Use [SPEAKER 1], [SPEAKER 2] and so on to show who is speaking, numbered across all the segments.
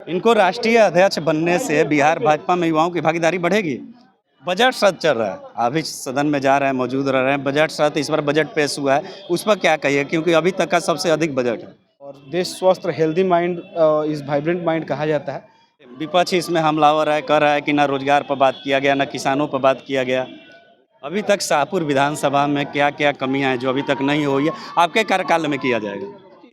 [SPEAKER 1] इनको राष्ट्रीय अध्यक्ष बनने से बिहार भाजपा में युवाओं की भागीदारी बढ़ेगी। बजट सत्र चल रहा है, अभी सदन में जा रहे हैं, मौजूद रह रहे हैं। बजट सत्र, इस बार बजट पेश हुआ है, उस पर क्या कहिए, क्योंकि अभी तक का सबसे अधिक बजट है
[SPEAKER 2] और देश स्वस्थ हेल्दी माइंड इस वाइब्रेंट माइंड कहा जाता है।
[SPEAKER 1] विपक्ष इसमें हमलावर है, कह रहा है कि ना रोजगार पर बात किया गया, ना किसानों पर बात किया गया। अभी तक शाहपुर विधानसभा में क्या क्या कमियां हैं जो अभी तक नहीं हुई है, आपके कार्यकाल में किया जाएगा।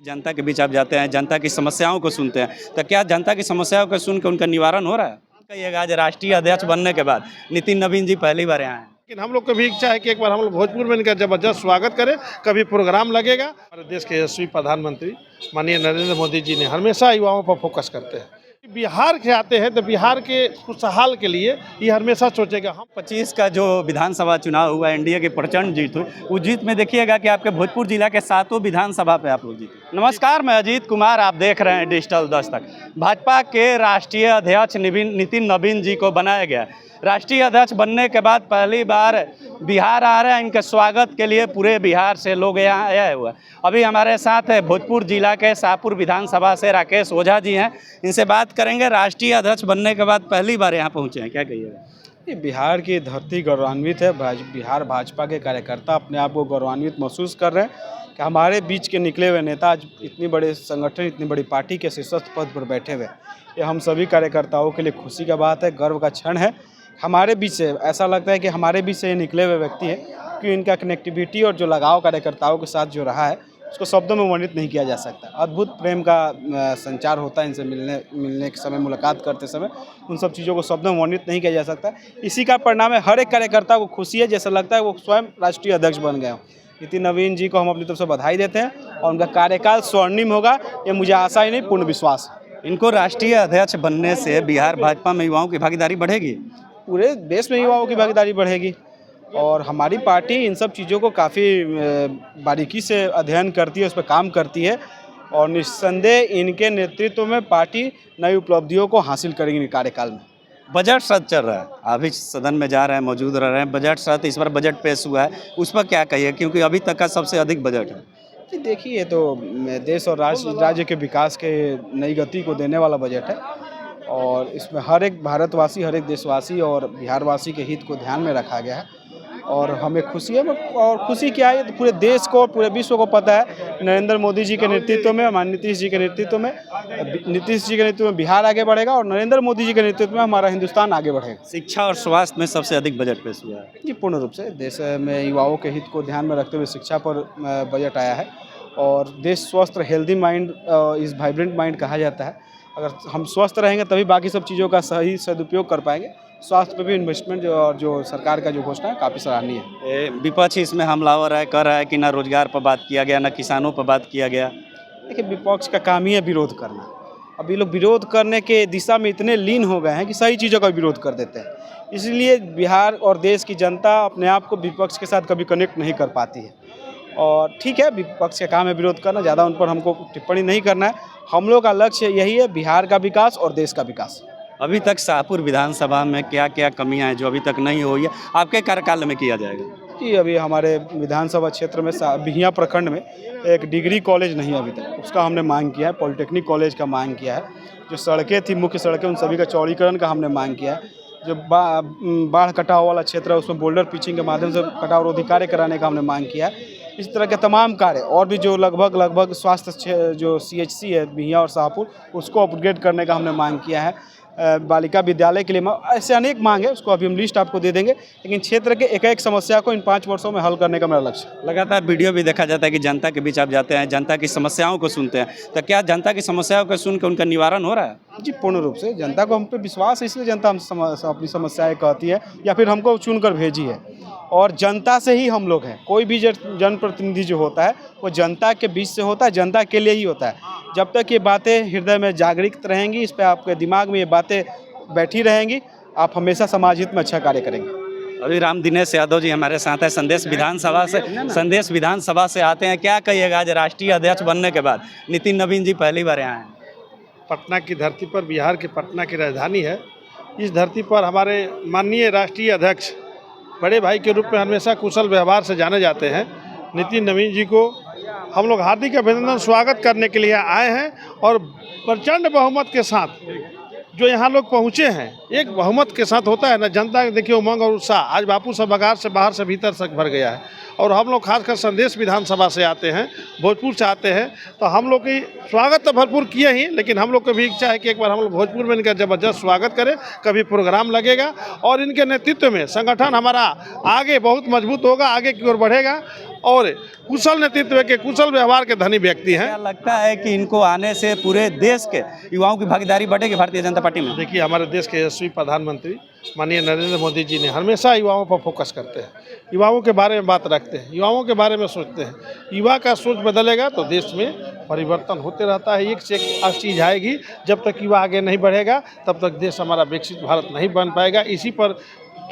[SPEAKER 1] जनता के बीच आप जाते हैं, जनता की समस्याओं को सुनते हैं, तो क्या जनता की समस्याओं को सुन के उनका निवारण हो रहा है? कहिएगा आज राष्ट्रीय अध्यक्ष बनने के बाद नितिन नवीन जी पहली बार यहाँ हैं।
[SPEAKER 3] लेकिन हम लोग को भी इच्छा है कि एक बार हम लोग भोजपुर में इनका जबरदस्त स्वागत करें। कभी प्रोग्राम लगेगा। हमारे देश के यशस्वी प्रधानमंत्री माननीय नरेंद्र मोदी जी ने हमेशा युवाओं पर फोकस करते हैं। बिहार के आते हैं तो बिहार के खुशहाल के लिए ये हमेशा सोचेगा। हम
[SPEAKER 1] 25 का जो विधानसभा चुनाव हुआ, एनडीए की प्रचंड जीत हुई, उस जीत में देखिएगा कि आपके भोजपुर जिला के 7 विधानसभा पे आप लोग जीते। नमस्कार, मैं अजीत कुमार, आप देख रहे हैं डिजिटल दस्तक। भाजपा के राष्ट्रीय अध्यक्ष नितिन नवीन जी को बनाया गया। राष्ट्रीय अध्यक्ष बनने के बाद पहली बार बिहार आ रहे हैं। इनके स्वागत के लिए पूरे बिहार से लोग यहाँ आए हुए। अभी हमारे साथ है भोजपुर जिला के शाहपुर विधानसभा से राकेश ओझा जी हैं, इनसे बात करेंगे। राष्ट्रीय अध्यक्ष बनने के बाद पहली बार यहाँ पहुँचे हैं, क्या कहिएगा?
[SPEAKER 2] ये बिहार की धरती गौरवान्वित है। बिहार भाजपा के कार्यकर्ता अपने आप को गौरवान्वित महसूस कर रहे हैं कि हमारे बीच के निकले हुए नेता आज इतनी बड़े संगठन, इतनी बड़ी पार्टी के शीर्षस्थ पद पर बैठे हुए। ये हम सभी कार्यकर्ताओं के लिए खुशी का बात है, गर्व का क्षण है। हमारे बीच से ऐसा लगता है कि हमारे बीच से ये निकले हुए व्यक्ति हैं, क्योंकि इनका कनेक्टिविटी और जो लगाव कार्यकर्ताओं के साथ जो रहा है उसको शब्दों में वर्णित नहीं किया जा सकता। अद्भुत प्रेम का संचार होता है इनसे मिलने के समय, मुलाकात करते समय। उन सब चीज़ों को शब्दों में वर्णित नहीं किया जा सकता। इसी का परिणाम है, हर एक कार्यकर्ता को खुशी है, जैसा लगता है वो स्वयं राष्ट्रीय अध्यक्ष बन गए हों। नितिन नवीन जी को हम अपनी तरफ से बधाई देते हैं और उनका कार्यकाल स्वर्णिम होगा, ये मुझे आशा ही नहीं पूर्ण विश्वास है।
[SPEAKER 1] इनको राष्ट्रीय अध्यक्ष बनने से बिहार भाजपा में युवाओं की भागीदारी बढ़ेगी।
[SPEAKER 2] पूरे देश में युवाओं की भागीदारी बढ़ेगी और हमारी पार्टी इन सब चीज़ों को काफ़ी बारीकी से अध्ययन करती है, उस पर काम करती है और निस्संदेह इनके नेतृत्व में पार्टी नई उपलब्धियों को हासिल करेगी कार्यकाल में।
[SPEAKER 1] बजट सत्र चल रहा है, अभी सदन में जा रहे हैं, मौजूद रह रहे हैं। बजट सत्र, इस बार बजट पेश हुआ है, उस पर क्या कहिए, क्योंकि अभी तक का सबसे अधिक बजट है।
[SPEAKER 2] जी देखिए, ये तो देश और राज्य के विकास के नई गति को देने वाला बजट है और इसमें हर एक भारतवासी, हर एक देशवासी और बिहारवासी के हित को ध्यान में रखा गया है और हमें खुशी है। और खुशी क्या है, तो पूरे देश को, पूरे विश्व को पता है नरेंद्र मोदी जी के नेतृत्व में, माननीय नीतीश जी के नेतृत्व में बिहार आगे बढ़ेगा और नरेंद्र मोदी जी के नेतृत्व में हमारा हिंदुस्तान आगे बढ़ेगा।
[SPEAKER 1] शिक्षा और स्वास्थ्य में सबसे अधिक बजट पेश हुआ है।
[SPEAKER 2] जी पूर्ण रूप से देश में युवाओं के हित को ध्यान में रखते हुए शिक्षा पर बजट आया है और देश स्वस्थ हेल्दी माइंड इस वाइब्रेंट माइंड कहा जाता है। अगर हम स्वस्थ रहेंगे तभी बाकी सब चीज़ों का सही सदुपयोग कर पाएंगे। स्वास्थ्य पे भी इन्वेस्टमेंट जो सरकार का जो घोषणा है काफ़ी सराहनीय है।
[SPEAKER 1] विपक्ष इसमें हमलावर है, कह रहा है कि ना रोजगार पर बात किया गया, ना किसानों पर बात किया गया।
[SPEAKER 2] देखिए, विपक्ष का काम ही है विरोध करना। अब ये लोग विरोध करने के दिशा में इतने लीन हो गए हैं कि सही चीज़ों का विरोध कर देते हैं। इसलिए बिहार और देश की जनता अपने आप को विपक्ष के साथ कभी कनेक्ट नहीं कर पाती है और ठीक है, विपक्ष का काम है विरोध करना, ज़्यादा उन पर हमको टिप्पणी नहीं करना है। हम लोग का लक्ष्य यही है, बिहार का विकास और देश का विकास।
[SPEAKER 1] अभी तक शाहपुर विधानसभा में क्या क्या कमियां हैं जो अभी तक नहीं हुई है, आपके कार्यकाल में किया जाएगा?
[SPEAKER 2] जी अभी हमारे विधानसभा क्षेत्र में बिहियां प्रखंड में एक डिग्री कॉलेज नहीं है अभी तक, उसका हमने मांग किया है। पॉलिटेक्निक कॉलेज का मांग किया है। जो सड़कें थी, मुख्य सड़कें, उन सभी का चौड़ीकरण का हमने मांग किया है। जो बाढ़ कटाव वाला क्षेत्र है उसमें बोल्डर पिचिंग के माध्यम से कटाव रोधी कार्य कराने का हमने मांग किया है। इस तरह के तमाम कार्य और भी जो लगभग स्वास्थ्य जो CHC है बिहियां और शाहपुर, उसको अपग्रेड करने का हमने मांग किया है। बालिका विद्यालय के लिए ऐसे अनेक मांग है, उसको अभी हम लिस्ट आपको दे देंगे। लेकिन क्षेत्र के एक समस्या को इन 5 वर्षों में हल करने का मेरा लक्ष्य है।
[SPEAKER 1] लगातार वीडियो भी देखा जाता है कि जनता के बीच आप जाते हैं, जनता की समस्याओं को सुनते हैं, तो क्या जनता की समस्याओं को सुन के उनका निवारण हो रहा है?
[SPEAKER 2] जी पूर्ण रूप से जनता को हम पे विश्वास है, इसलिए जनता हम अपनी समस्याएं कहती है या फिर हमको चुनकर भेजी है और जनता से ही हम लोग हैं। कोई भी जनप्रतिनिधि जो होता है वो जनता के बीच से होता है, जनता के लिए ही होता है। जब तक ये बातें हृदय में जागृत रहेंगी, इस पर आपके दिमाग में ये बातें बैठी रहेंगी, आप हमेशा समाज हित में अच्छा कार्य करेंगे।
[SPEAKER 1] अभी राम दिनेश यादव जी हमारे साथ हैं, संदेश विधानसभा से आते हैं। क्या कहिएगा आज राष्ट्रीय अध्यक्ष बनने के बाद नितिन नवीन जी पहली बार यहाँ हैं?
[SPEAKER 3] पटना की धरती पर, बिहार के पटना की राजधानी है, इस धरती पर हमारे माननीय राष्ट्रीय अध्यक्ष बड़े भाई के रूप में हमेशा कुशल व्यवहार से जाने जाते हैं। नितिन नवीन जी को हम लोग हार्दिक अभिनंदन स्वागत करने के लिए आए हैं और प्रचंड बहुमत के साथ जो यहाँ लोग पहुँचे हैं, एक बहुमत के साथ होता है ना, जनता के देखिए उमंग और उत्साह। आज बापू सभागार से बाहर से भीतर तक भर गया है और हम लोग खासकर संदेश विधानसभा से आते हैं, भोजपुर से आते हैं, तो हम लोग की स्वागत तो भरपूर किए ही, लेकिन हम लोग को भी इच्छा है कि एक बार हम लोग भोजपुर में इनका ज़बरदस्त स्वागत करें। कभी प्रोग्राम लगेगा और इनके नेतृत्व में संगठन हमारा आगे बहुत मजबूत होगा, आगे की ओर बढ़ेगा और कुशल नेतृत्व के, कुशल व्यवहार के धनी व्यक्ति हैं।
[SPEAKER 1] क्या लगता है कि इनको आने से पूरे देश के युवाओं की भागीदारी बढ़ेगी भारतीय जनता पार्टी में?
[SPEAKER 3] देखिए, हमारे देश के यशस्वी प्रधानमंत्री माननीय नरेंद्र मोदी जी ने हमेशा युवाओं पर फोकस करते हैं, युवाओं के बारे में बात रखते हैं, युवाओं के बारे में सोचते हैं। युवा का सोच बदलेगा तो देश में परिवर्तन होते रहता है। एक से एक चीज़ आएगी, जब तक युवा आगे नहीं बढ़ेगा तब तक देश हमारा विकसित भारत नहीं बन पाएगा। इसी पर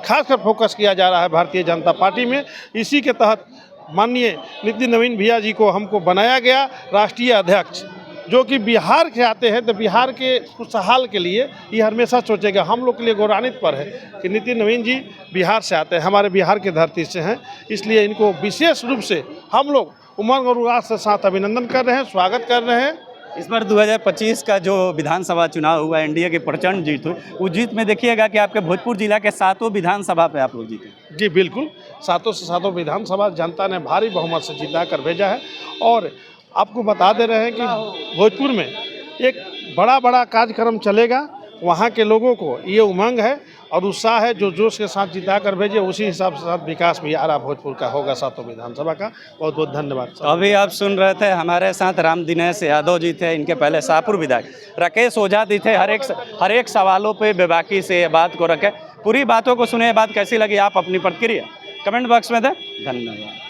[SPEAKER 3] खासकर फोकस किया जा रहा है भारतीय जनता पार्टी में। इसी के तहत माननीय नितिन नवीन भैया जी को हमको बनाया गया राष्ट्रीय अध्यक्ष, जो कि बिहार से आते हैं, तो बिहार के खुशहाल के लिए ये हमेशा सोचेगा। हम लोग के लिए गौरवान्वित पर है कि नितिन नवीन जी बिहार से आते हैं, हमारे बिहार की धरती से हैं, इसलिए इनको विशेष रूप से हम लोग उमंग और उल्लास के साथ अभिनंदन कर रहे हैं, स्वागत कर रहे हैं।
[SPEAKER 1] इस बार 2025 का जो विधानसभा चुनाव हुआ, एनडीए की प्रचंड जीत हुई, उस जीत में देखिएगा कि आपके भोजपुर जिला के 7 विधानसभा पे आप लोग जीते।
[SPEAKER 3] जी बिल्कुल, 7 विधानसभा जनता ने भारी बहुमत से जिता कर भेजा है और आपको बता दे रहे हैं कि भोजपुर में एक बड़ा कार्यक्रम चलेगा। वहाँ के लोगों को ये उमंग है और उत्साह है, जो जोश के साथ जिता कर भेजे, उसी हिसाब से साथ विकास भी आ रहा भोजपुर का होगा 7 विधानसभा का। बहुत बहुत धन्यवाद।
[SPEAKER 1] तो अभी आप सुन रहे थे, हमारे साथ राम दिनेश यादव जी थे, इनके पहले शाहपुर विधायक राकेश ओझा जी थे। हर एक सवालों पे बेबाकी से बात को रखे, पूरी बातों को सुने। बात कैसी लगी, आप अपनी प्रतिक्रिया कमेंट बॉक्स में दें। धन्यवाद।